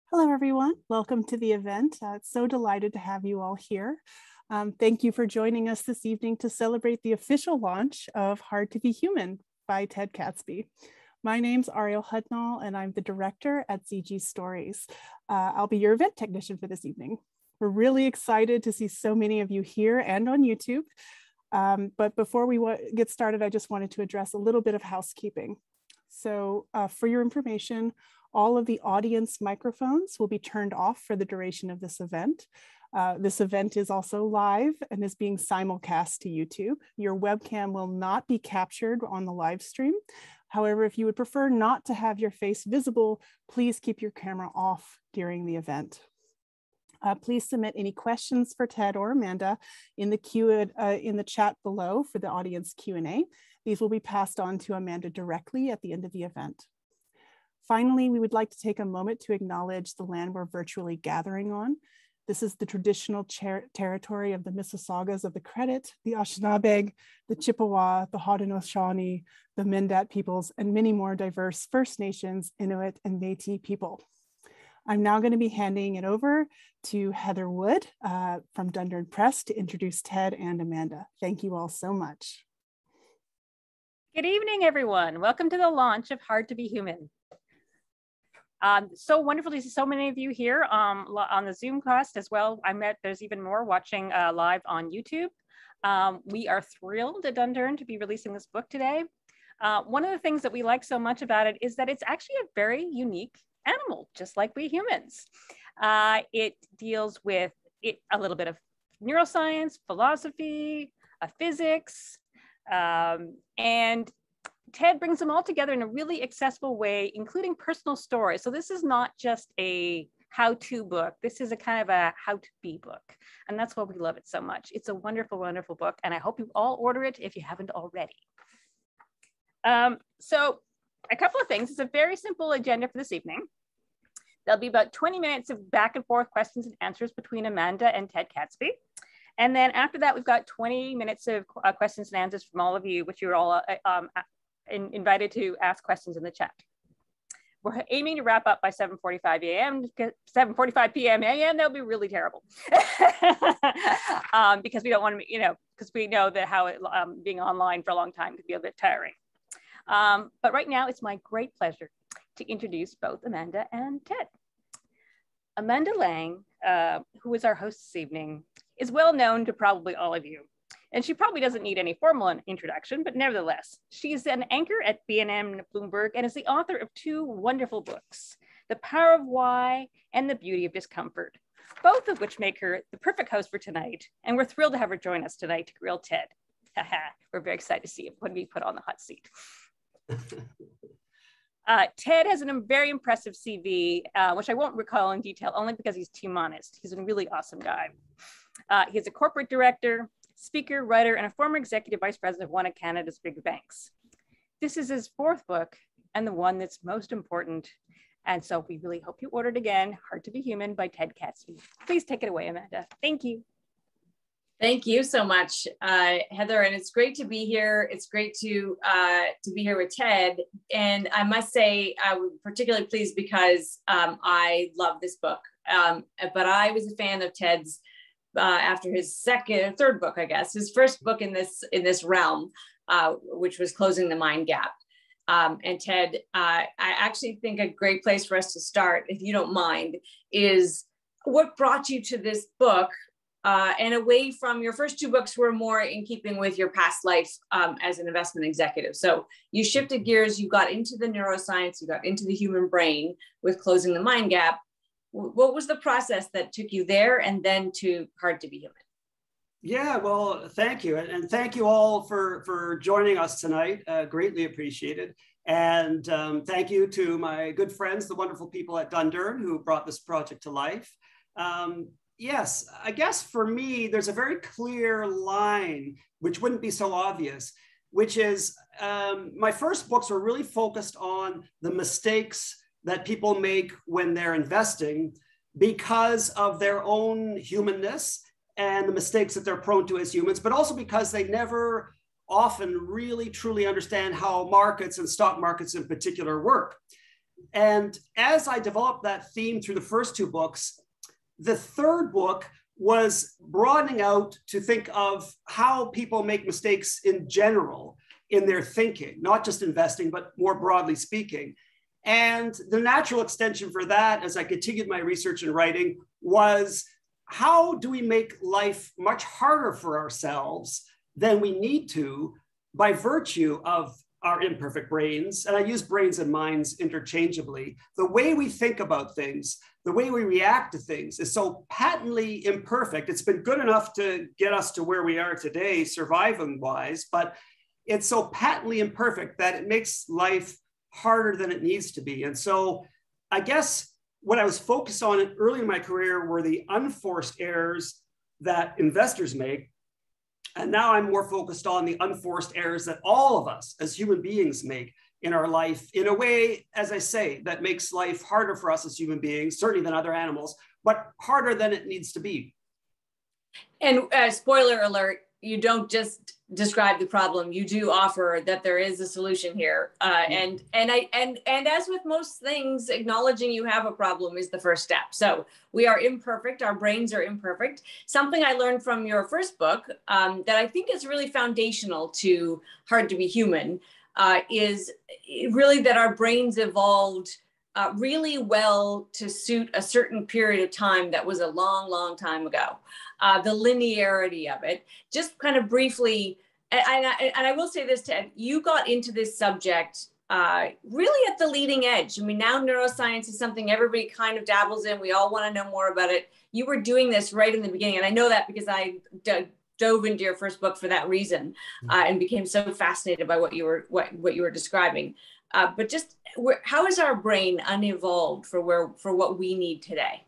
Hello, everyone. Welcome to the event. It's so delighted to have you all here. Thank you for joining us this evening to celebrate the official launch of Hard to Be Human by Ted Cadsby. My name's Ariel Hudnall, and I'm the director at ZG Stories. I'll be your event technician for this evening. We're really excited to see so many of you here and on YouTube. But before we get started, I just wanted to address a little bit of housekeeping. So for your information, all of the audience microphones will be turned off for the duration of this event. This event is also live and is being simulcast to YouTube. Your webcam will not be captured on the live stream. However, if you would prefer not to have your face visible, please keep your camera off during the event. Please submit any questions for Ted or Amanda in the chat below for the audience Q&A. These will be passed on to Amanda directly at the end of the event. Finally, we would like to take a moment to acknowledge the land we're virtually gathering on. This is the traditional territory of the Mississaugas of the Credit, the Anishinaabe, the Chippewa, the Haudenosaunee, the Wendat peoples, and many more diverse First Nations, Inuit, and Métis people. I'm now going to be handing it over to Heather Wood from Dundurn Press to introduce Ted and Amanda. Thank you all so much. Good evening, everyone. Welcome to the launch of Hard to Be Human. So wonderful to see so many of you here on the Zoom cast as well. There's even more watching live on YouTube. We are thrilled at Dundurn to be releasing this book today. One of the things that we like so much about it is that it's actually a very unique animal, just like we humans. It deals with a little bit of neuroscience, philosophy, physics, and Ted brings them all together in a really accessible way, including personal stories. So this is not just a how-to book. This is a kind of a how-to-be book. And that's why we love it so much. It's a wonderful, wonderful book. And I hope you all order it if you haven't already. So a couple of things. It's a very simple agenda for this evening. There'll be about 20 minutes of back and forth questions and answers between Amanda and Ted Cadsby. And then after that, we've got 20 minutes of questions and answers from all of you, which you're all invited to ask questions in the chat. We're aiming to wrap up by 7:45 a.m. 7:45 p.m. a.m. That'll be really terrible because we don't want to, because we know that how being online for a long time could be a bit tiring. But right now, it's my great pleasure to introduce both Amanda and Ted. Amanda Lang, who is our host this evening, is well known to probably all of you. And she probably doesn't need any formal introduction, but nevertheless, she's an anchor at B&M Bloomberg and is the author of two wonderful books, The Power of Why and The Beauty of Discomfort, both of which make her the perfect host for tonight. And we're thrilled to have her join us tonight to grill Ted. We're very excited to see him when we put on the hot seat. Ted has a very impressive CV, which I won't recall in detail, only because he's too honest. He's a really awesome guy. He's a corporate director, speaker, writer, and a former executive vice president of one of Canada's big banks. This is his fourth book and the one that's most important. And so we really hope you order it again, Hard to Be Human by Ted Cadsby. Please take it away, Amanda. Thank you. Thank you so much, Heather, and it's great to be here. It's great to be here with Ted. And I must say, I was particularly pleased because I love this book. But I was a fan of Ted's after his third book, I guess, his first book in this realm, which was Closing the Mind Gap. And Ted, I actually think a great place for us to start, if you don't mind, is what brought you to this book, and away from your first two books were more in keeping with your past life as an investment executive. So you shifted gears, you got into the neuroscience, you got into the human brain with Closing the Mind Gap. What was the process that took you there and then to Hard to Be Human? Yeah, well, thank you. And thank you all for joining us tonight. Greatly appreciated. And thank you to my good friends, the wonderful people at Dundurn who brought this project to life. Yes, I guess for me, there's a very clear line, which wouldn't be so obvious, which is my first books were really focused on the mistakes that people make when they're investing because of their own humanness and the mistakes that they're prone to as humans, but also because they never often really truly understand how markets and stock markets in particular work. And as I developed that theme through the first two books, the third book was broadening out to think of how people make mistakes in general in their thinking, not just investing, but more broadly speaking. And the natural extension for that, as I continued my research and writing, was how do we make life much harder for ourselves than we need to by virtue of our imperfect brains? And I use brains and minds interchangeably. The way we think about things, the way we react to things is so patently imperfect. It's been good enough to get us to where we are today, surviving wise, but it's so patently imperfect that it makes life harder than it needs to be. And so I guess what I was focused on early in my career were the unforced errors that investors make. And now I'm more focused on the unforced errors that all of us as human beings make in our life in a way, as I say, that makes life harder for us as human beings, certainly than other animals, but harder than it needs to be. And spoiler alert, you don't just describe the problem, you do offer that there is a solution here. And as with most things, acknowledging you have a problem is the first step. So we are imperfect, our brains are imperfect. Something I learned from your first book that I think is really foundational to Hard to Be Human is really that our brains evolved really well to suit a certain period of time that was a long, long time ago. The linearity of it, just kind of briefly, and I will say this, Ted, you got into this subject really at the leading edge. I mean, now neuroscience is something everybody kind of dabbles in. We all want to know more about it. You were doing this right in the beginning. And I know that because I dove into your first book for that reason and became so fascinated by what you were describing. But just how is our brain unevolved for what we need today?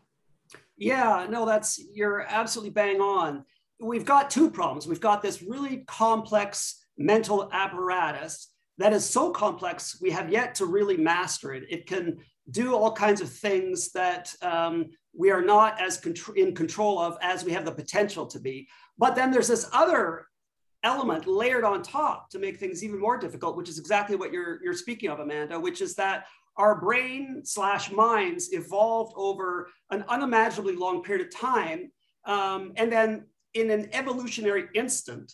Yeah, no, you're absolutely bang on. We've got two problems. We've got this really complex mental apparatus that is so complex, we have yet to really master it. It can do all kinds of things that we are not as in control of as we have the potential to be. But then there's this other element layered on top to make things even more difficult, which is exactly what you're speaking of, Amanda, which is that our brain/minds evolved over an unimaginably long period of time. And then in an evolutionary instant,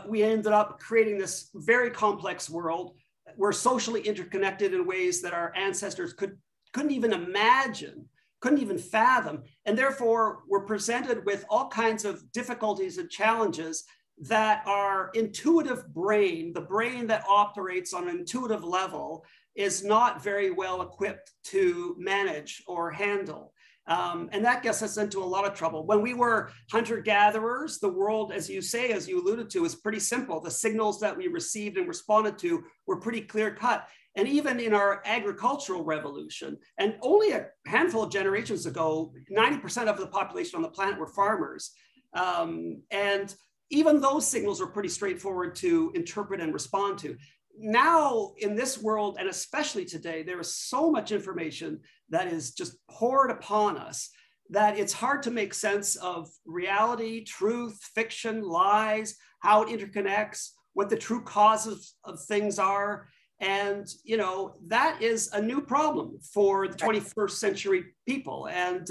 we ended up creating this very complex world. We're socially interconnected in ways that our ancestors couldn't even imagine, couldn't even fathom. And therefore, we're presented with all kinds of difficulties and challenges that our intuitive brain, the brain that operates on an intuitive level, is not very well equipped to manage or handle. And that gets us into a lot of trouble. When we were hunter-gatherers, the world, as you say, as you alluded to, is pretty simple. The signals that we received and responded to were pretty clear-cut. And even in our agricultural revolution, and only a handful of generations ago, 90% of the population on the planet were farmers. And even those signals are pretty straightforward to interpret and respond to. Now, in this world, and especially today, there is so much information that is just poured upon us that it's hard to make sense of reality, truth, fiction, lies, how it interconnects, what the true causes of things are. And, you know, that is a new problem for the 21st century people. And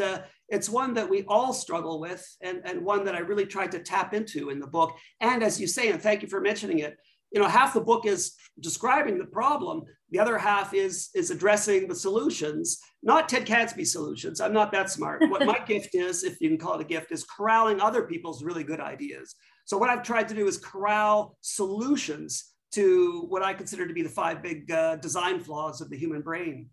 it's one that we all struggle with, and one that I really tried to tap into in the book. And as you say, and thank you for mentioning it, you know, half the book is describing the problem. The other half is addressing the solutions, not Ted Cadsby solutions. I'm not that smart. What my gift is, if you can call it a gift, is corralling other people's really good ideas. So what I've tried to do is corral solutions to what I consider to be the 5 big design flaws of the human brain.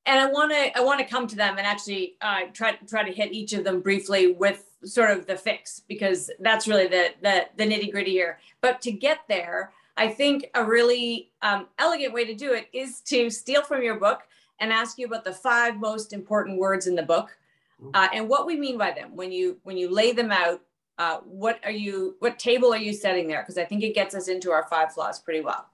And I want to come to them and actually try to hit each of them briefly with sort of the fix, because that's really the nitty gritty here. But to get there, I think a really elegant way to do it is to steal from your book and ask you about the 5 most important words in the book and what we mean by them. When you lay them out, what table are you setting there? Because I think it gets us into our 5 flaws pretty well.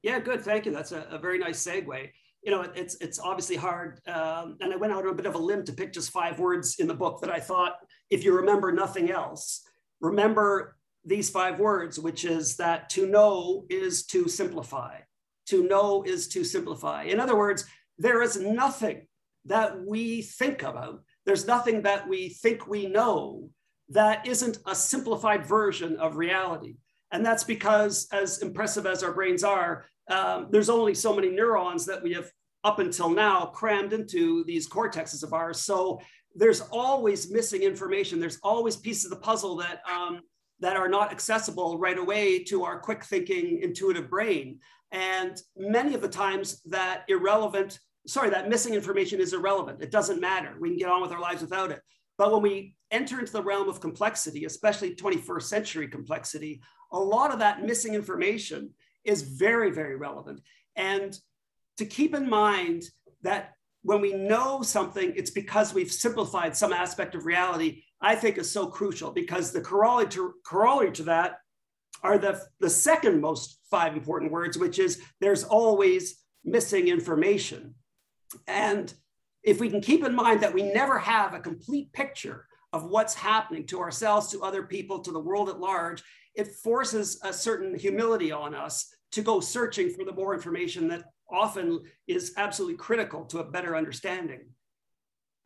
Yeah, good. Thank you. That's a very nice segue. You know, it's obviously hard. And I went out on a bit of a limb to pick just 5 words in the book that I thought, if you remember nothing else, remember these 5 words, which is that to know is to simplify. To know is to simplify. In other words, there is nothing that we think about, there's nothing that we think we know that isn't a simplified version of reality. And that's because, as impressive as our brains are, there's only so many neurons that we have up until now crammed into these cortexes of ours. So there's always missing information. There's always pieces of the puzzle that are not accessible right away to our quick thinking, intuitive brain. And many of the times that missing information is irrelevant. It doesn't matter. We can get on with our lives without it. But when we enter into the realm of complexity, especially 21st century complexity, a lot of that missing information is very, very relevant. And to keep in mind that when we know something, it's because we've simplified some aspect of reality, I think is so crucial, because the corollary to that are the second most 5 important words, which is there's always missing information. And if we can keep in mind that we never have a complete picture of what's happening to ourselves, to other people, to the world at large, it forces a certain humility on us to go searching for the more information that often is absolutely critical to a better understanding.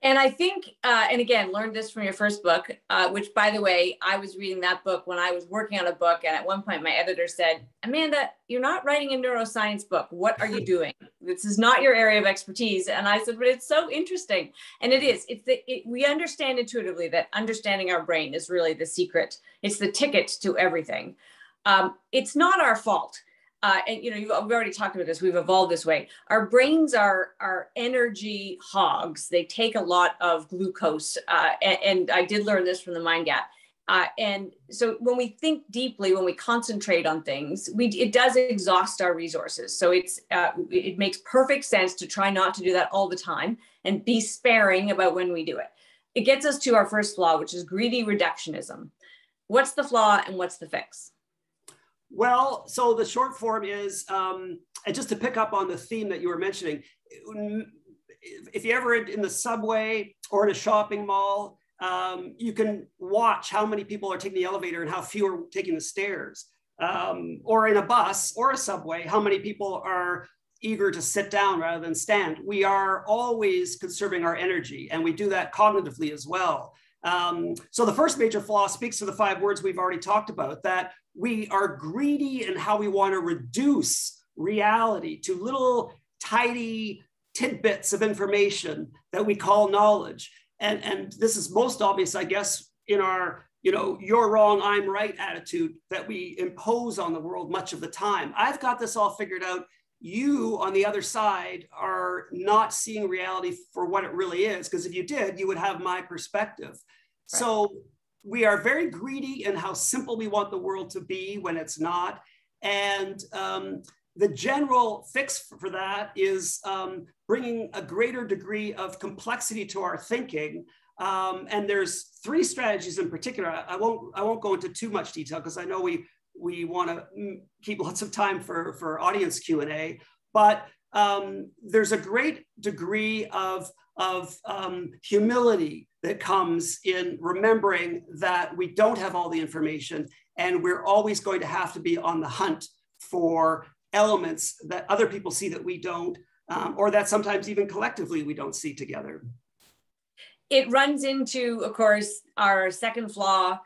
And I think, and again, learned this from your first book, which, by the way, I was reading that book when I was working on a book. And at one point, my editor said, Amanda, you're not writing a neuroscience book. What are you doing? This is not your area of expertise. And I said, but it's so interesting. And it is. We understand intuitively that understanding our brain is really the secret. It's the ticket to everything. It's not our fault. And we've already talked about this. We've evolved this way. Our brains are energy hogs. They take a lot of glucose. And I did learn this from the Mind Gap. And so when we think deeply, when we concentrate on things, it does exhaust our resources. So it makes perfect sense to try not to do that all the time and be sparing about when we do it. It gets us to our first flaw, which is greedy reductionism. What's the flaw and what's the fix? Well, so the short form is, and just to pick up on the theme that you were mentioning, if you're ever in the subway or in a shopping mall, you can watch how many people are taking the elevator and how few are taking the stairs. Or in a bus or a subway, how many people are eager to sit down rather than stand. We are always conserving our energy, and we do that cognitively as well. So the first major flaw speaks to the 5 words we've already talked about, that we are greedy in how we want to reduce reality to little tidy tidbits of information that we call knowledge. And this is most obvious, I guess, in our, you're wrong, I'm right attitude that we impose on the world much of the time. I've got this all figured out. You, on the other side, are not seeing reality for what it really is, because if you did, you would have my perspective. Right. So we are very greedy in how simple we want the world to be when it's not. And the general fix for that is bringing a greater degree of complexity to our thinking. And there's 3 strategies in particular. I won't go into too much detail, because I know we want to keep lots of time for audience Q&A, but there's a great degree of humility that comes in remembering that we don't have all the information, and we're always going to have to be on the hunt for elements that other people see that we don't, or that sometimes even collectively we don't see together. It runs into, of course, our second flaw,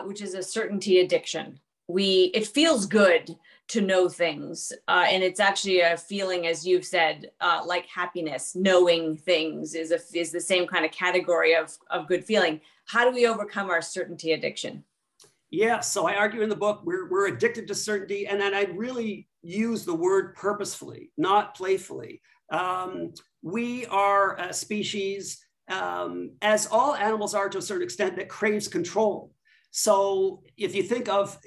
which is a certainty addiction. It feels good to know things. And it's actually a feeling, as you've said, like happiness. Knowing things is the same kind of category of good feeling. How do we overcome our certainty addiction? Yeah, so I argue in the book, we're addicted to certainty. And then I really use the word purposefully, not playfully. We are a species, as all animals are to a certain extent, that craves control. So if you think of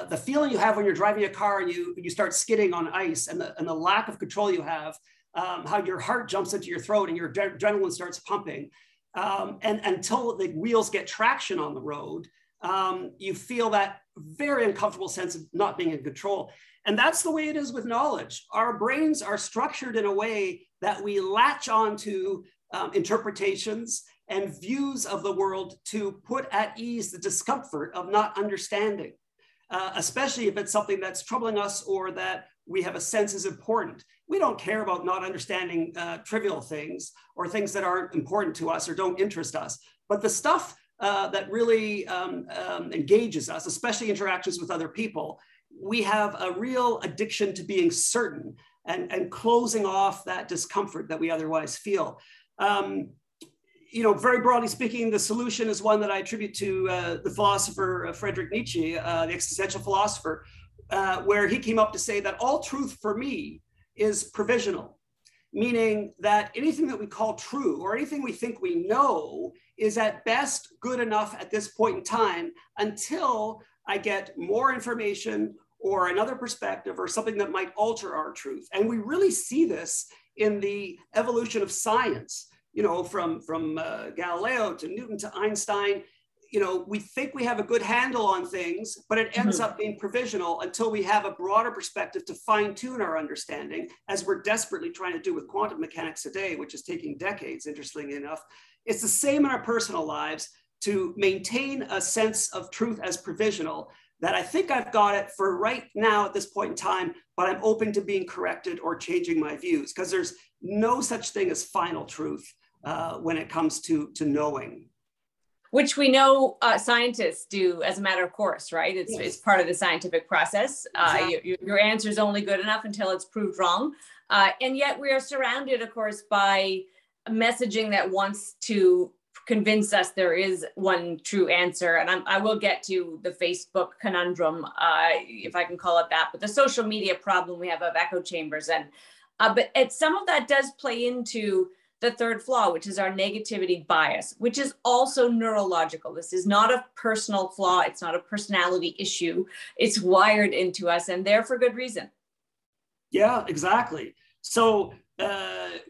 the feeling you have when you're driving a car and you start skidding on ice, and the lack of control you have, how your heart jumps into your throat and your adrenaline starts pumping, and until the wheels get traction on the road, you feel that very uncomfortable sense of not being in control. And that's the way it is with knowledge. Our brains are structured in a way that we latch onto interpretations and views of the world to put at ease the discomfort of not understanding, especially if it's something that's troubling us or that we have a sense is important. We don't care about not understanding trivial things or things that aren't important to us or don't interest us. But the stuff that really engages us, especially interactions with other people, we have a real addiction to being certain and closing off that discomfort that we otherwise feel. You know, very broadly speaking, the solution is one that I attribute to the philosopher Friedrich Nietzsche, the existential philosopher, where he came up to say that all truth for me is provisional, meaning that anything that we call true or anything we think we know is at best good enough at this point in time until I get more information or another perspective or something that might alter our truth. And we really see this in the evolution of science, you know, from Galileo to Newton to Einstein. You know, we think we have a good handle on things, but it ends up being provisional until we have a broader perspective to fine tune our understanding, as we're desperately trying to do with quantum mechanics today, which is taking decades, interestingly enough. It's the same in our personal lives, to maintain a sense of truth as provisional, that I think I've got it for right now at this point in time, but I'm open to being corrected or changing my views, because there's no such thing as final truth when it comes to knowing. Which we know scientists do as a matter of course, right? It's, yes. It's part of the scientific process. Exactly. Your answer is only good enough until it's proved wrong. And yet we are surrounded, of course, by messaging that wants to convince us there is one true answer. And I will get to the Facebook conundrum, if I can call it that, but the social media problem we have of echo chambers. And but some of that does play into the third flaw, which is our negativity bias, which is also neurological. This is not a personal flaw. It's not a personality issue. It's wired into us, and there for good reason. Yeah, exactly. So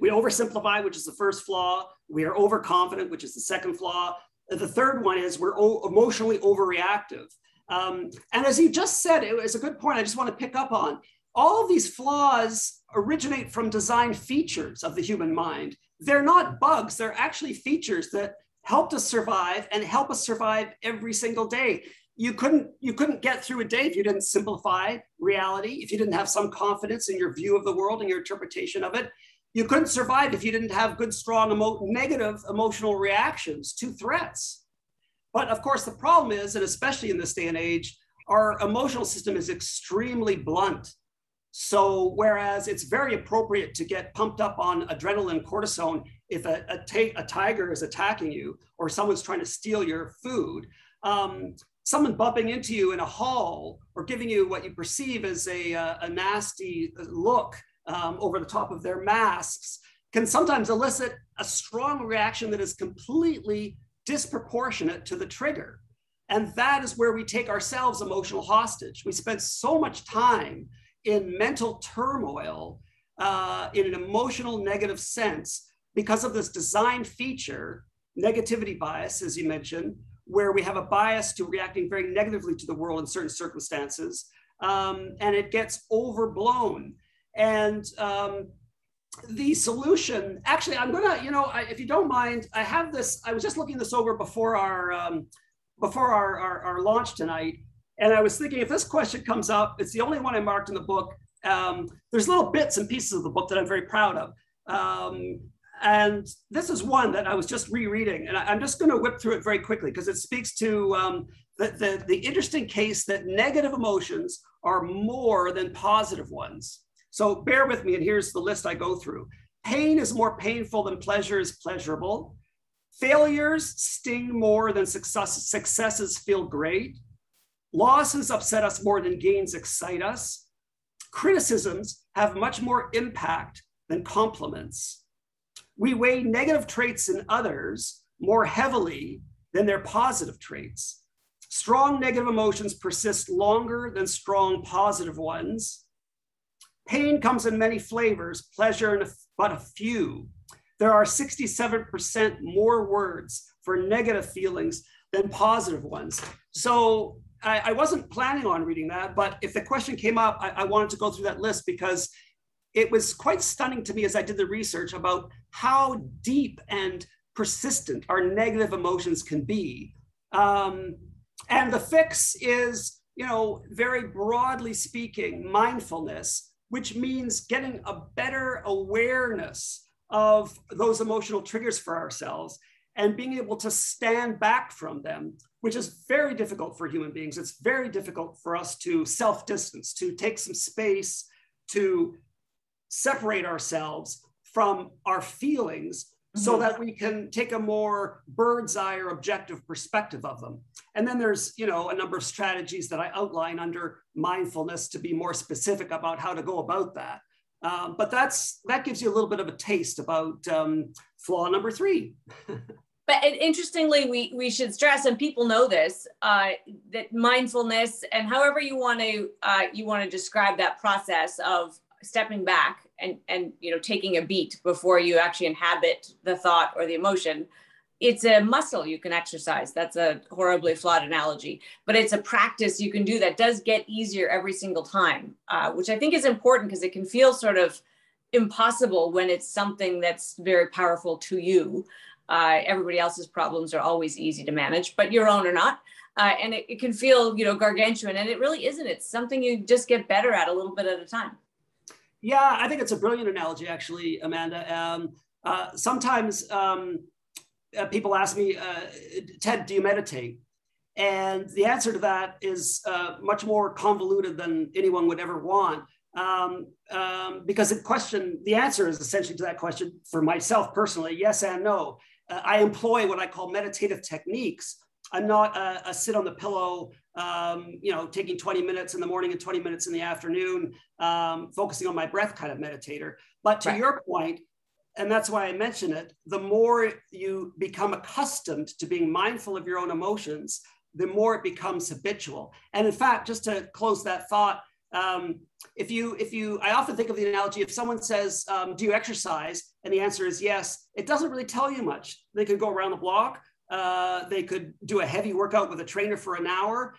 we oversimplify, which is the first flaw. We are overconfident, which is the second flaw. The third one is we're emotionally overreactive. And as you just said, it was a good point I just want to pick up on. All of these flaws originate from design features of the human mind. They're not bugs, they're actually features that helped us survive and help us survive every single day. You couldn't get through a day if you didn't simplify reality, if you didn't have some confidence in your view of the world and your interpretation of it. You couldn't survive if you didn't have good, strong, negative emotional reactions to threats. But of course, the problem is, and especially in this day and age, our emotional system is extremely blunt. So whereas it's very appropriate to get pumped up on adrenaline, cortisone, if a tiger is attacking you or someone's trying to steal your food, someone bumping into you in a hall or giving you what you perceive as a nasty look over the top of their masks can sometimes elicit a strong reaction that is completely disproportionate to the trigger. And that is where we take ourselves emotional hostage. We spend so much time in mental turmoil, in an emotional negative sense, because of this design feature, negativity bias, as you mentioned, where we have a bias to reacting very negatively to the world in certain circumstances, and it gets overblown. And the solution, actually, I'm gonna, if you don't mind, I have this, I was just looking this over before our launch tonight. And I was thinking, if this question comes up, it's the only one I marked in the book. There's little bits and pieces of the book that I'm very proud of. And this is one that I was just rereading. And I'm just going to whip through it very quickly because it speaks to the interesting case that negative emotions are more than positive ones. So bear with me, and here's the list I go through. Pain is more painful than pleasure is pleasurable. Failures sting more than successes feel great. Losses upset us more than gains excite us. Criticisms have much more impact than compliments. We weigh negative traits in others more heavily than their positive traits. Strong negative emotions persist longer than strong positive ones. Pain comes in many flavors, pleasure in but a few. There are 67% more words for negative feelings than positive ones. So I wasn't planning on reading that, but if the question came up, I wanted to go through that list because it was quite stunning to me as I did the research about how deep and persistent our negative emotions can be. And the fix is, very broadly speaking, mindfulness, which means getting a better awareness of those emotional triggers for ourselves and being able to stand back from them, which is very difficult for human beings. It's very difficult for us to self-distance, to take some space, to separate ourselves from our feelings so that we can take a more bird's eye or objective perspective of them. And then there's, you know, a number of strategies that I outline under mindfulness to be more specific about how to go about that. But that gives you a little bit of a taste about flaw number 3. But interestingly, we should stress, and people know this, that mindfulness, and however you want to describe that process of stepping back and you know, taking a beat before you actually inhabit the thought or the emotion, it's a muscle you can exercise. That's a horribly flawed analogy, but it's a practice you can do that does get easier every single time, which I think is important because it can feel sort of impossible when it's something that's very powerful to you. Everybody else's problems are always easy to manage, but your own are not. And it can feel, you know, gargantuan, and it really isn't. It's something you just get better at a little bit at a time. Yeah, I think it's a brilliant analogy, actually, Amanda. Sometimes people ask me, Ted, do you meditate? And the answer to that is much more convoluted than anyone would ever want. Because the answer is essentially to that question for myself personally, yes and no. I employ what I call meditative techniques. I'm not a sit on the pillow, you know, taking 20 minutes in the morning and 20 minutes in the afternoon, focusing on my breath kind of meditator. But to your point, and that's why I mention it, the more you become accustomed to being mindful of your own emotions, the more it becomes habitual. And in fact, just to close that thought, I often think of the analogy, if someone says, do you exercise? And the answer is yes, it doesn't really tell you much. They could go around the block. They could do a heavy workout with a trainer for an hour.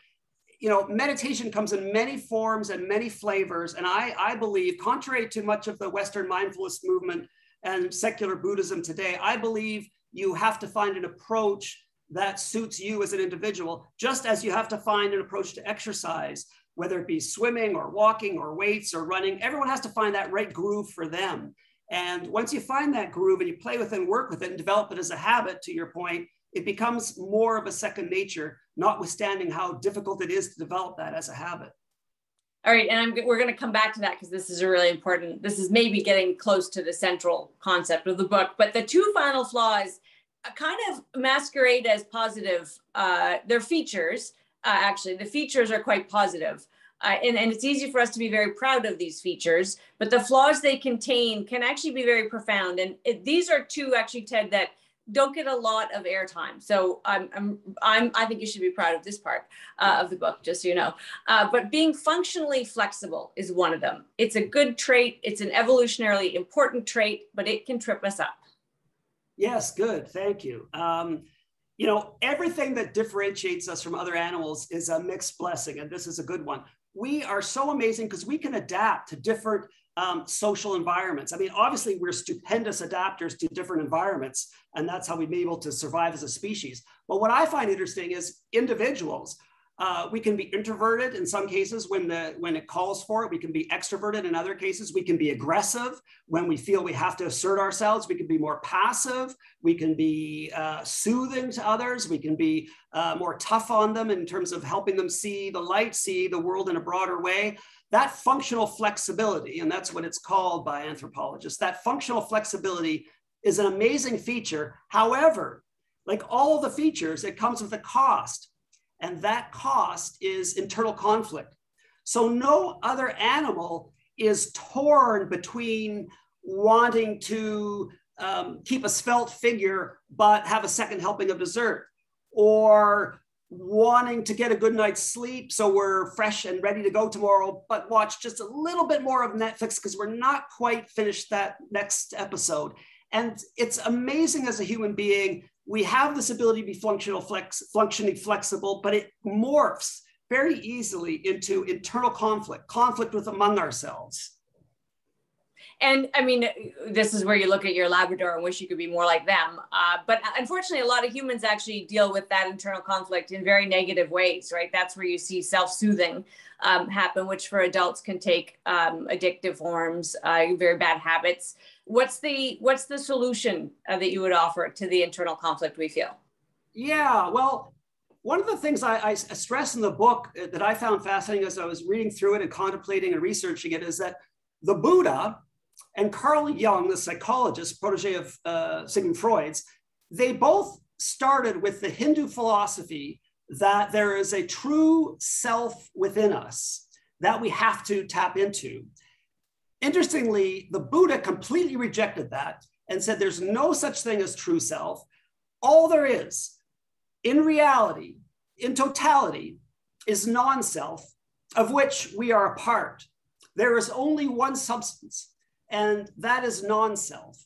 You know, meditation comes in many forms and many flavors. And I believe, contrary to much of the Western mindfulness movement and secular Buddhism today, I believe you have to find an approach that suits you as an individual, just as you have to find an approach to exercise, whether it be swimming or walking or weights or running. Everyone has to find that right groove for them. And once you find that groove and you play with it and work with it and develop it as a habit, to your point, it becomes more of a second nature, notwithstanding how difficult it is to develop that as a habit. All right, and we're going to come back to that because this is a really important, this is maybe getting close to the central concept of the book, but the 2 final flaws kind of masquerade as positive. They're features, actually, the features are quite positive. And it's easy for us to be very proud of these features, but the flaws they contain can actually be very profound. And these are 2, actually, Ted, that don't get a lot of airtime. So I think you should be proud of this part of the book, just so you know. But being functionally flexible is one of them. It's a good trait. It's an evolutionarily important trait, but it can trip us up. Yes, good. Thank you. You know, everything that differentiates us from other animals is a mixed blessing, and this is a good one. We are so amazing because we can adapt to different social environments. I mean, obviously, we're stupendous adapters to different environments, and that's how we've been able to survive as a species. But what I find interesting is individuals. We can be introverted in some cases when it calls for it. We can be extroverted in other cases. We can be aggressive when we feel we have to assert ourselves. We can be more passive. We can be soothing to others. We can be more tough on them in terms of helping them see the light, see the world in a broader way. That functional flexibility, and that's what it's called by anthropologists, that functional flexibility is an amazing feature. However, like all of the features, it comes with a cost. And that cost is internal conflict. So no other animal is torn between wanting to keep a svelte figure, but have a second helping of dessert, or wanting to get a good night's sleep so we're fresh and ready to go tomorrow, but watch just a little bit more of Netflix because we're not quite finished that next episode. And it's amazing as a human being. We have this ability to be functioning flexible, but it morphs very easily into internal conflict with among ourselves. And I mean, this is where you look at your Labrador and wish you could be more like them. But unfortunately, a lot of humans actually deal with that internal conflict in very negative ways, right? That's where you see self-soothing happen, which for adults can take addictive forms, very bad habits. What's the solution that you would offer to the internal conflict we feel? Yeah, well, one of the things I stress in the book that I found fascinating as I was reading through it and contemplating and researching it is that the Buddha and Carl Jung, the psychologist, protege of Sigmund Freud's, they both started with the Hindu philosophy that there is a true self within us that we have to tap into. Interestingly, the Buddha completely rejected that and said there's no such thing as true self. All there is, in reality, in totality, is non-self, of which we are a part. There is only one substance, and that is non-self.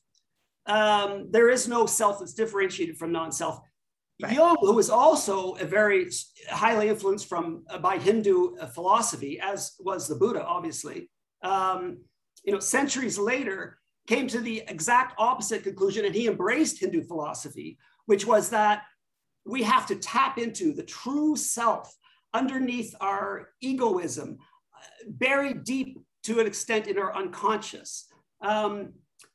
There is no self that's differentiated from non-self. Right. Jung, who was also a very highly influenced by Hindu philosophy, as was the Buddha, obviously, centuries later, came to the exact opposite conclusion, and he embraced Hindu philosophy, which was that we have to tap into the true self underneath our egoism, buried deep to an extent in our unconscious.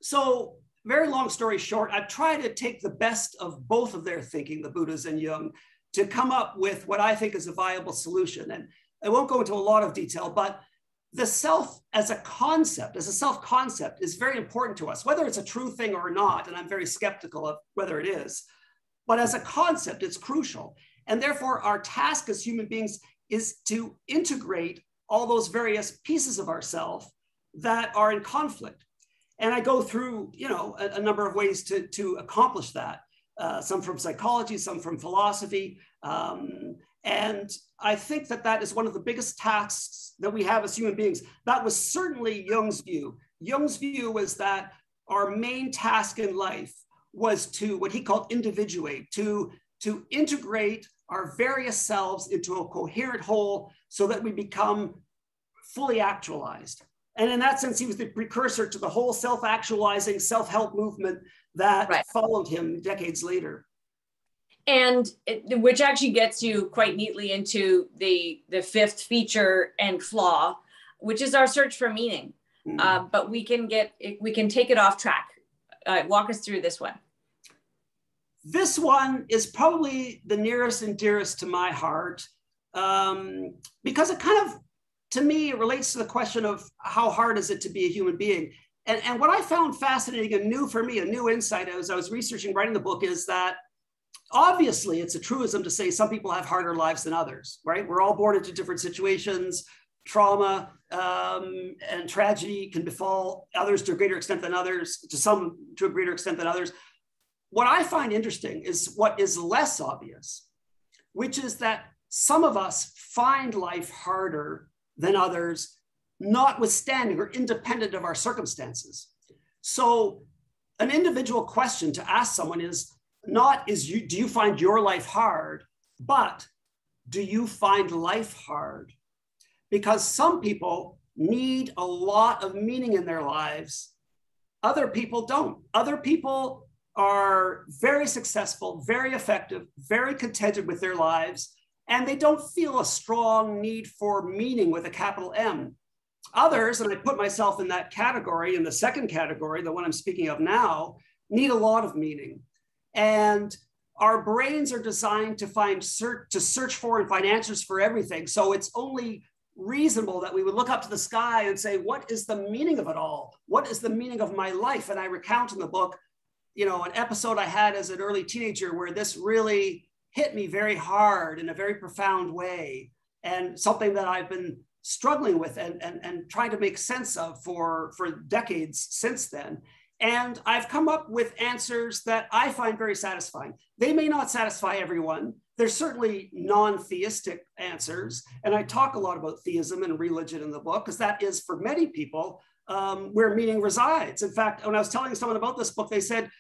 So very long story short, I've tried to take the best of both of their thinking, the Buddhas and Jung, to come up with what I think is a viable solution. And I won't go into a lot of detail, but the self as a concept, as a self-concept, is very important to us, whether it's a true thing or not, and I'm very skeptical of whether it is. But as a concept, it's crucial. And therefore, our task as human beings is to integrate all those various pieces of ourselves that are in conflict. And I go through, a number of ways to accomplish that, some from psychology, some from philosophy. And I think that is one of the biggest tasks that we have as human beings. That was certainly Jung's view. Jung's view was that our main task in life was to, what he called individuate, to integrate our various selves into a coherent whole so that we become fully actualized. And in that sense, he was the precursor to the whole self-actualizing, self-help movement that followed him decades later. And which actually gets you quite neatly into the fifth feature and flaw, which is our search for meaning. But we can take it off track. Walk us through this one. This one is probably the nearest and dearest to my heart because it kind of, to me, it relates to the question of how hard is it to be a human being. And what I found fascinating and new for me, a new insight as I was researching, writing the book, is that obviously it's a truism to say some people have harder lives than others, right? We're all born into different situations. Trauma and tragedy can befall others to a greater extent than others, to a greater extent than others. What I find interesting is what is less obvious, which is that some of us find life harder than others, notwithstanding or independent of our circumstances. So an individual question to ask someone is not, do you find your life hard, but do you find life hard? Because some people need a lot of meaning in their lives. Other people don't. Other people are very successful, very effective, very contented with their lives, and they don't feel a strong need for meaning with a capital M. Others, and I put myself in that category, in the second category, the one I'm speaking of now, need a lot of meaning. And our brains are designed to search for and find answers for everything. So it's only reasonable that we would look up to the sky and say, what is the meaning of it all? What is the meaning of my life? And I recount in the book, an episode I had as an early teenager where this really hit me very hard in a very profound way, and something that I've been struggling with and trying to make sense of for decades since then. And I've come up with answers that I find very satisfying. They may not satisfy everyone. There's certainly non-theistic answers. And I talk a lot about theism and religion in the book, because that is, for many people, where meaning resides. In fact, when I was telling someone about this book, they said,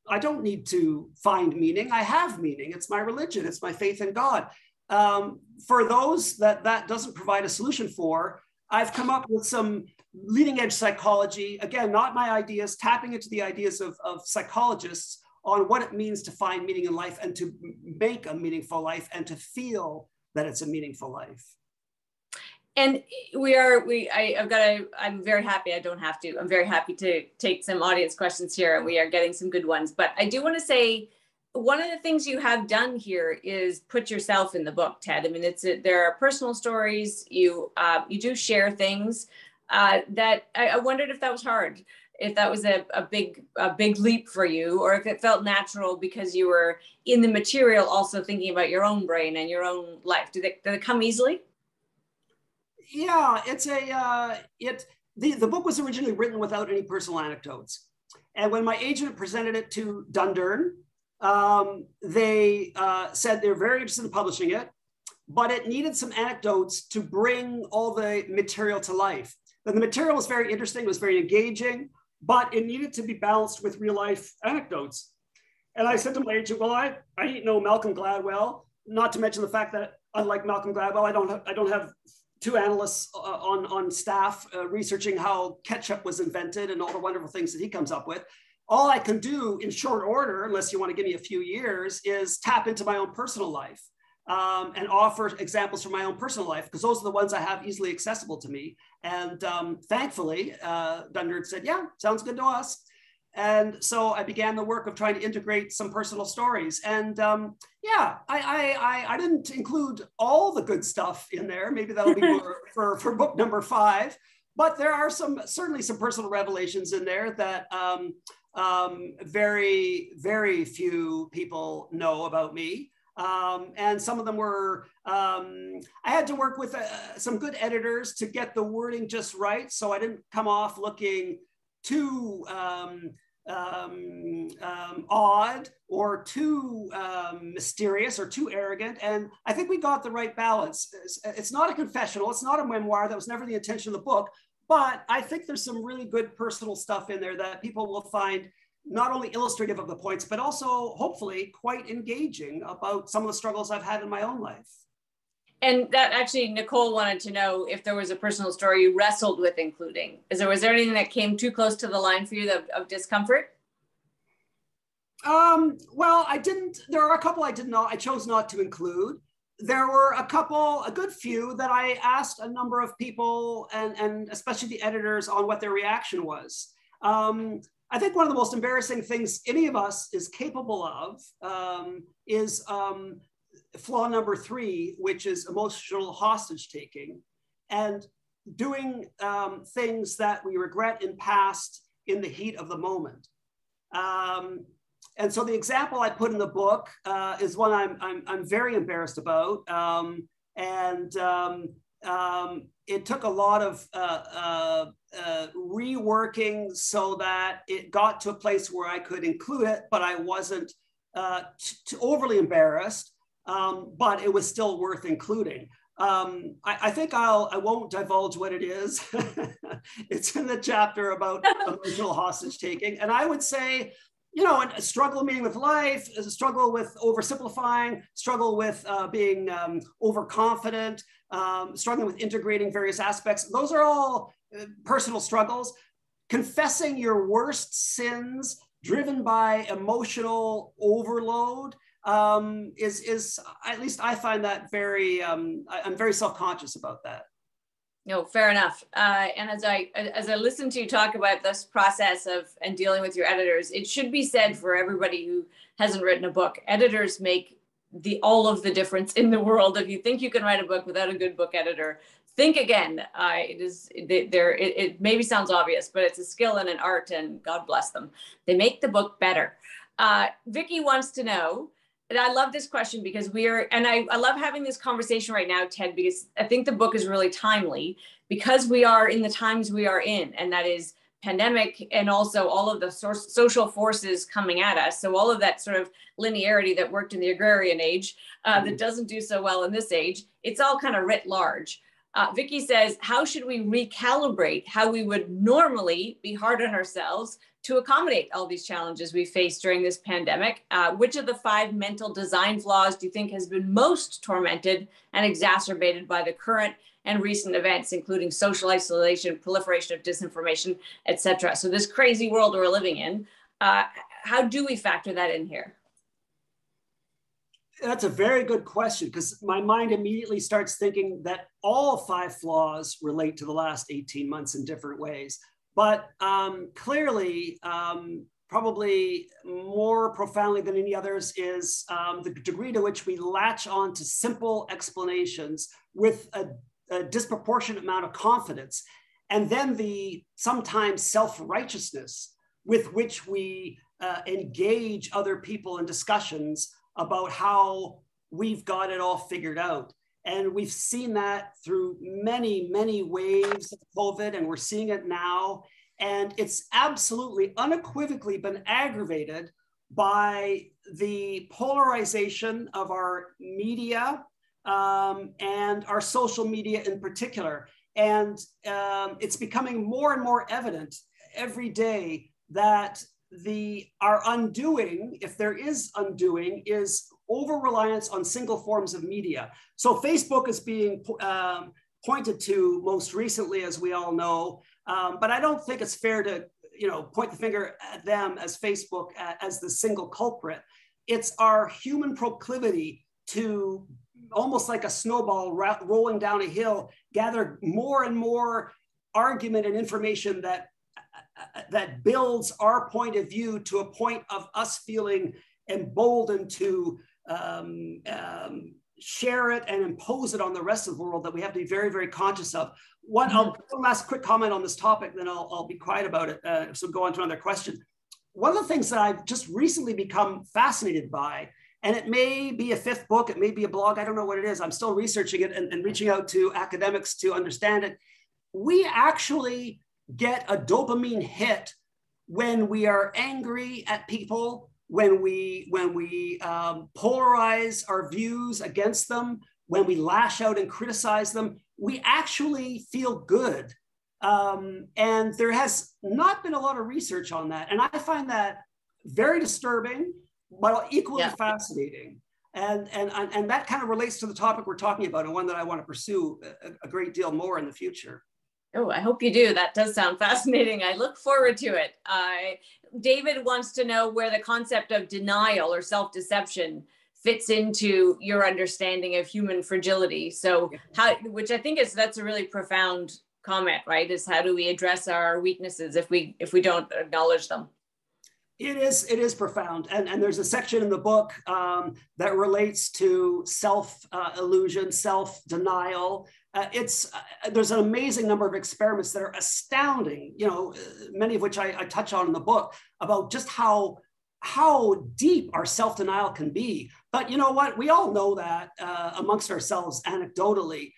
I don't need to find meaning. I have meaning. It's my religion. It's my faith in God. For those that doesn't provide a solution for, I've come up with some leading edge psychology, again, not my ideas, tapping into the ideas of psychologists on what it means to find meaning in life and to make a meaningful life and to feel that it's a meaningful life. And I'm very happy, I don't have to, I'm very happy to take some audience questions here, and we are getting some good ones. But I do want to say, one of the things you have done here is put yourself in the book, Ted. I mean, there are personal stories, you do share things that I wondered if that was hard, if that was a big leap for you, or if it felt natural because you were in the material also thinking about your own brain and your own life. Did it come easily? Yeah, the book was originally written without any personal anecdotes. And when my agent presented it to Dundurn, they said they're very interested in publishing it, but it needed some anecdotes to bring all the material to life. And the material was very interesting, it was very engaging, but it needed to be balanced with real life anecdotes. And I said to my agent, well, I ain't no Malcolm Gladwell, not to mention the fact that unlike Malcolm Gladwell, I don't have two analysts on staff researching how ketchup was invented and all the wonderful things that he comes up with. All I can do in short order, unless you want to give me a few years, is tap into my own personal life and offer examples from my own personal life, because those are the ones I have easily accessible to me. And thankfully, Dundurn said, yeah, sounds good to us. And so I began the work of trying to integrate some personal stories. And yeah, I didn't include all the good stuff in there. Maybe that'll be for book number 5. But there are certainly some personal revelations in there that very, very few people know about me. And some of them were, I had to work with some good editors to get the wording just right, so I didn't come off looking too odd or too mysterious or too arrogant. And I think we got the right balance. It's not a confessional, it's not a memoir, that was never the intention of the book, but I think there's some really good personal stuff in there that people will find not only illustrative of the points, but also hopefully quite engaging about some of the struggles I've had in my own life. And that actually, Nicole wanted to know if there was a personal story you wrestled with including. Was there anything that came too close to the line for you of discomfort? Well, I didn't. There are a couple I chose not to include. There were a good few that I asked a number of people and especially the editors on what their reaction was. I think one of the most embarrassing things any of us is capable of is flaw number 3, which is emotional hostage taking, and doing things that we regret in past in the heat of the moment. And so the example I put in the book is one I'm very embarrassed about, it took a lot of reworking so that it got to a place where I could include it, but I wasn't too overly embarrassed, but it was still worth including. I think I won't divulge what it is. It's in the chapter about emotional hostage taking. And I would say, you know, a struggle meaning with life, a struggle with oversimplifying, struggle with being overconfident, struggling with integrating various aspects. Those are all personal struggles. Confessing your worst sins driven by emotional overload is at least I find that very, I'm very self-conscious about that. No, fair enough. And as I listen to you talk about this process and dealing with your editors, it should be said for everybody who hasn't written a book, editors make all of the difference in the world. If you think you can write a book without a good book editor, think again. It maybe sounds obvious, but it's a skill and an art, and God bless them. They make the book better. Vicky wants to know, and I love this question because I love having this conversation right now, Ted, because I think the book is really timely because we are in the times we are in, and that is pandemic and also all of the social forces coming at us. So all of that sort of linearity that worked in the agrarian age that doesn't do so well in this age, it's all kind of writ large. Vicky says, how should we recalibrate how we would normally be hard on ourselves to accommodate all these challenges we face during this pandemic? Which of the 5 mental design flaws do you think has been most tormented and exacerbated by the current and recent events, including social isolation, proliferation of disinformation, etc. So this crazy world we're living in, how do we factor that in here? That's a very good question, because my mind immediately starts thinking that all 5 flaws relate to the last 18 months in different ways. But clearly, probably more profoundly than any others is the degree to which we latch on to simple explanations with a disproportionate amount of confidence, and then the sometimes self-righteousness with which we engage other people in discussions about how we've got it all figured out. And we've seen that through many, many waves of COVID, and we're seeing it now. And it's absolutely unequivocally been aggravated by the polarization of our media and our social media in particular. And it's becoming more and more evident every day that our undoing, if there is undoing, is over-reliance on single forms of media. So Facebook is being pointed to most recently, as we all know, but I don't think it's fair to point the finger at them as Facebook as the single culprit. It's our human proclivity to, almost like a snowball rolling down a hill, gather more and more argument and information that builds our point of view to a point of us feeling emboldened to share it and impose it on the rest of the world, that we have to be very, very conscious of. One last quick comment on this topic, then I'll be quiet about it. So go on to another question. One of the things that I've just recently become fascinated by, and it may be a 5th book, it may be a blog, I don't know what it is. I'm still researching it and reaching out to academics to understand it. We actually get a dopamine hit when we are angry at people, when we polarize our views against them, when we lash out and criticize them. We actually feel good. And there has not been a lot of research on that. And I find that very disturbing, but equally fascinating. And that kind of relates to the topic we're talking about, and one that I want to pursue a great deal more in the future. Oh, I hope you do. That does sound fascinating. I look forward to it. David wants to know where the concept of denial or self-deception fits into your understanding of human fragility. So which I think that's a really profound comment, right? Is how do we address our weaknesses if we don't acknowledge them? It is profound. And there's a section in the book that relates to self-illusion, self-denial. There's an amazing number of experiments that are astounding, many of which I touch on in the book, about just how deep our self-denial can be. But you know what? We all know that amongst ourselves anecdotally.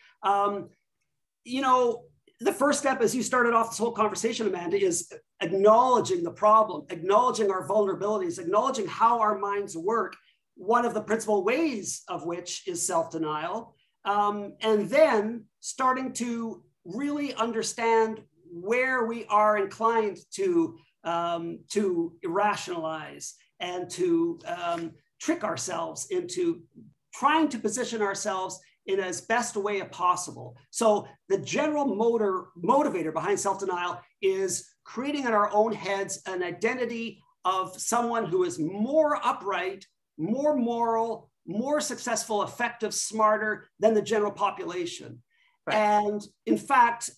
The first step, as you started off this whole conversation, Amanda, is acknowledging the problem, acknowledging our vulnerabilities, acknowledging how our minds work, one of the principal ways of which is self-denial, and then starting to really understand where we are inclined to irrationalize and to trick ourselves into trying to position ourselves in as best a way as possible. So the general motivator behind self-denial is creating in our own heads an identity of someone who is more upright, more moral, more successful, effective, smarter than the general population. Right. And in fact,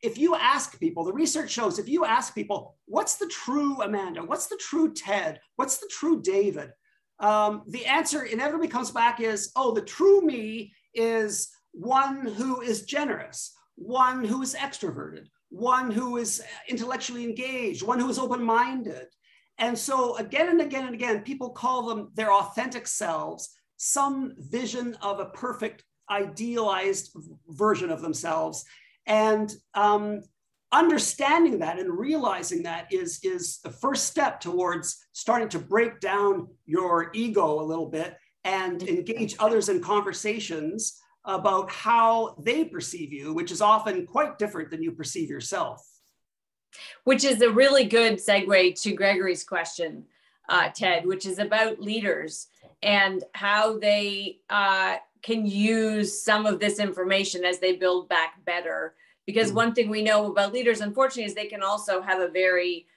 if you ask people, the research shows, if you ask people, what's the true Amanda? What's the true Ted? What's the true David? The answer inevitably comes back is, oh, the true me is one who is generous, one who is extroverted, one who is intellectually engaged, one who is open-minded. And so again and again and again, people call them their authentic selves, some vision of a perfect, idealized version of themselves. And understanding that and realizing that is the first step towards starting to break down your ego a little bit and engage others in conversations about how they perceive you, which is often quite different than you perceive yourself. Which is a really good segue to Gregory's question, Ted, which is about leaders and how they can use some of this information as they build back better. Because one thing we know about leaders, unfortunately, is they can also have a very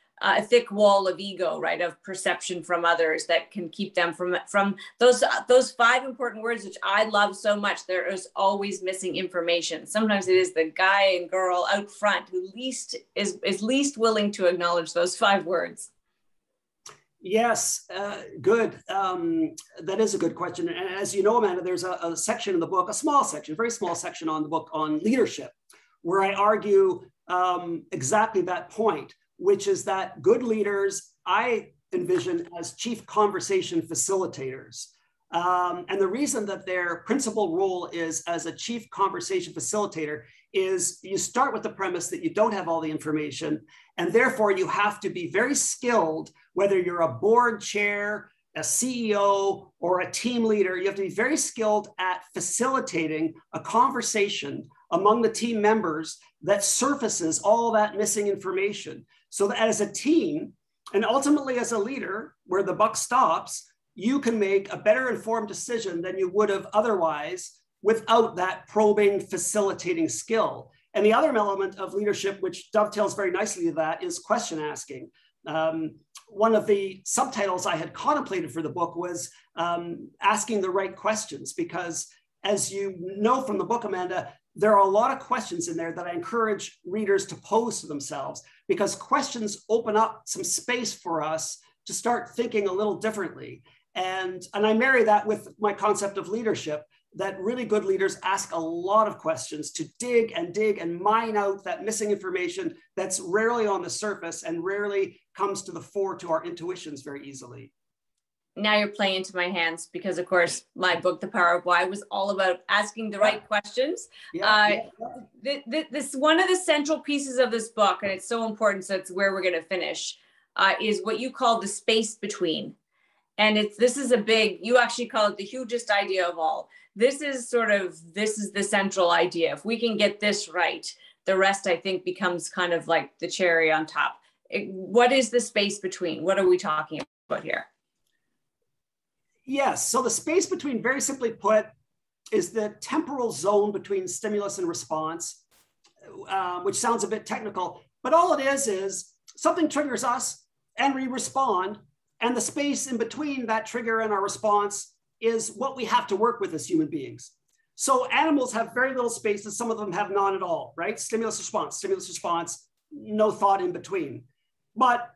thick wall of ego, right, of perception from others that can keep them from those 5 important words, which I love so much. There is always missing information. Sometimes it is the guy and girl out front who is least willing to acknowledge those 5 words. Yes, good. That is a good question. And as you know, Amanda, there's a section in the book, a small section, very small section on the book on leadership, where I argue exactly that point, which is that good leaders, I envision as chief conversation facilitators. And the reason that their principal role is as a chief conversation facilitator is you start with the premise that you don't have all the information, and therefore you have to be very skilled, whether you're a board chair, a CEO, or a team leader. You have to be very skilled at facilitating a conversation among the team members that surfaces all that missing information. So that as a team, and ultimately as a leader, where the buck stops, you can make a better informed decision than you would have otherwise without that probing, facilitating skill. And the other element of leadership, which dovetails very nicely to that, is question asking. One of the subtitles I had contemplated for the book was asking the right questions, because as you know from the book, Amanda, there are a lot of questions in there that I encourage readers to pose to themselves, because questions open up some space for us to start thinking a little differently. And I marry that with my concept of leadership, that really good leaders ask a lot of questions to dig and mine out that missing information that's rarely on the surface and rarely comes to the fore to our intuitions very easily. Now you're playing into my hands, because of course my book, The Power of Why, was all about asking the right questions. This one of the central pieces of this book, and it's so important, so it's where we're going to finish, is what you call the space between. And this is a big, you actually call it the hugest idea of all. This is the central idea. If we can get this right, the rest, I think, becomes kind of like the cherry on top. What is the space between? What are we talking about here? Yes, so the space between, very simply put, is the temporal zone between stimulus and response, which sounds a bit technical, but all it is something triggers us and we respond. And the space in between that trigger and our response is what we have to work with as human beings. So animals have very little space, and some of them have none at all, right? Stimulus, response, no thought in between. But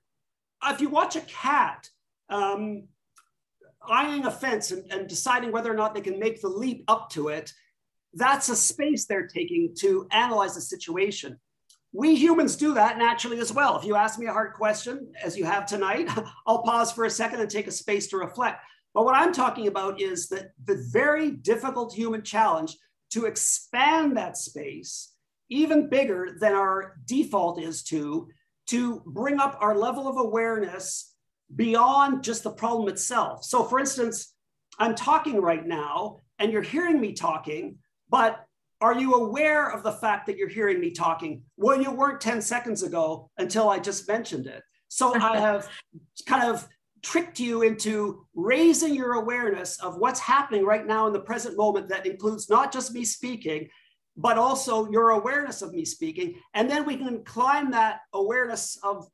if you watch a cat eyeing a fence and deciding whether or not they can make the leap up to it, that's a space they're taking to analyze the situation. We humans do that naturally as well. If you ask me a hard question, as you have tonight, I'll pause for a second and take a space to reflect. But what I'm talking about is that the very difficult human challenge to expand that space even bigger than our default is to bring up our level of awareness beyond just the problem itself. So for instance, I'm talking right now and you're hearing me talking, but are you aware of the fact that you're hearing me talking? Well, you weren't 10 seconds ago until I just mentioned it. So I have kind of tricked you into raising your awareness of what's happening right now in the present moment. That includes not just me speaking, but also your awareness of me speaking. And then we can climb that awareness of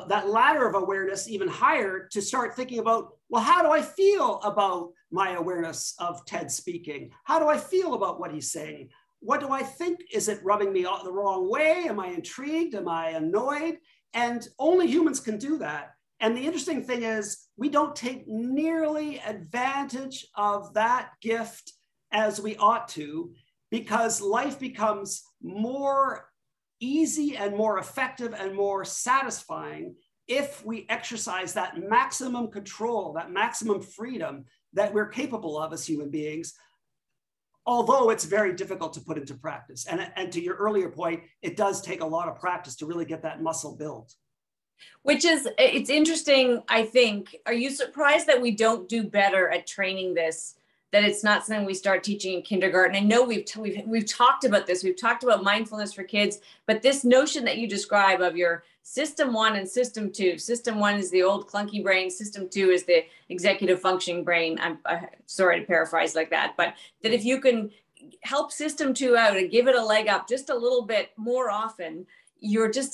that ladder of awareness even higher to start thinking about, well, how do I feel about my awareness of Ted speaking? How do I feel about what he's saying? What do I think? Is it rubbing me the wrong way? Am I intrigued? Am I annoyed? And only humans can do that. And the interesting thing is we don't take nearly advantage of that gift as we ought to, because life becomes more easy and more effective and more satisfying if we exercise that maximum control, that maximum freedom that we're capable of as human beings, although it's very difficult to put into practice. And to your earlier point, it does take a lot of practice to really get that muscle built. Which is, it's interesting, I think. Are you surprised that we don't do better at training this that it's not something we start teaching in kindergarten. I know we've talked about this. We've talked about mindfulness for kids, but this notion that you describe of your system 1 and system 2. System 1 is the old clunky brain. System 2 is the executive functioning brain. I'm sorry to paraphrase like that, but that if you can help system 2 out and give it a leg up just a little bit more often,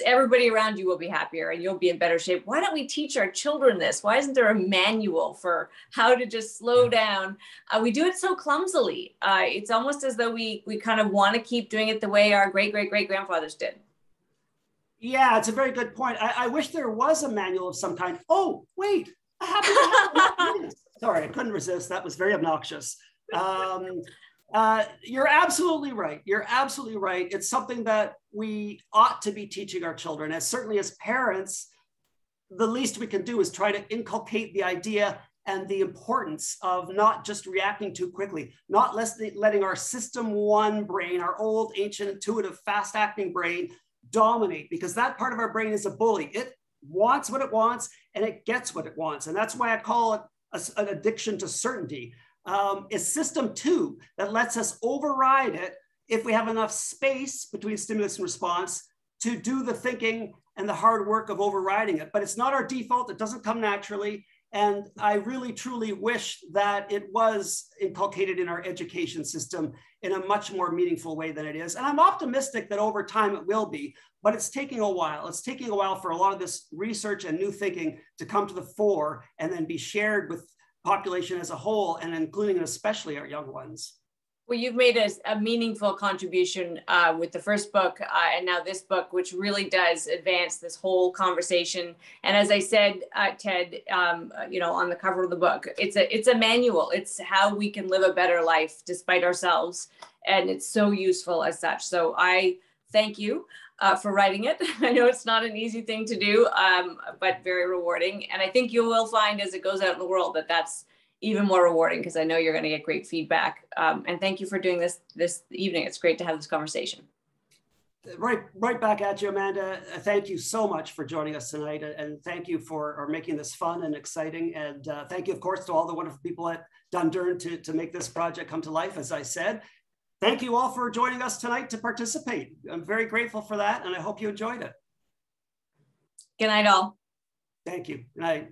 everybody around you will be happier and you'll be in better shape. Why don't we teach our children this? Why isn't there a manual for how to just slow down? We do it so clumsily. It's almost as though we kind of want to keep doing it the way our great-great-great-grandfathers did. Yeah, it's a very good point. I wish there was a manual of some kind. Oh, wait. Sorry, I couldn't resist. That was very obnoxious. You're absolutely right. You're absolutely right. It's something that we ought to be teaching our children. As certainly as parents, the least we can do is try to inculcate the idea and the importance of not just reacting too quickly, not letting our system 1 brain, our old, ancient, intuitive, fast-acting brain dominate, because that part of our brain is a bully. It wants what it wants and it gets what it wants. And that's why I call it an addiction to certainty. It's system 2 that lets us override it if we have enough space between stimulus and response to do the thinking and the hard work of overriding it. But it's not our default. It doesn't come naturally. And I really, truly wish that it was inculcated in our education system in a much more meaningful way than it is. And I'm optimistic that over time it will be, but it's taking a while. It's taking a while for a lot of this research and new thinking to come to the fore and then be shared with population as a whole, and including and especially our young ones. Well, you've made a meaningful contribution with the first book and now this book, which really does advance this whole conversation. And as I said, Ted, on the cover of the book, it's a manual. It's how we can live a better life despite ourselves. And it's so useful as such. So I thank you for writing it. I know it's not an easy thing to do, but very rewarding. And I think you will find as it goes out in the world that that's even more rewarding, because I know you're going to get great feedback. And thank you for doing this evening. It's great to have this conversation. Right back at you, Amanda. Thank you so much for joining us tonight. And thank you for making this fun and exciting. And thank you, of course, to all the wonderful people at Dundurn to make this project come to life, as I said. Thank you all for joining us tonight to participate. I'm very grateful for that, and I hope you enjoyed it. Good night, all. Thank you. Good night.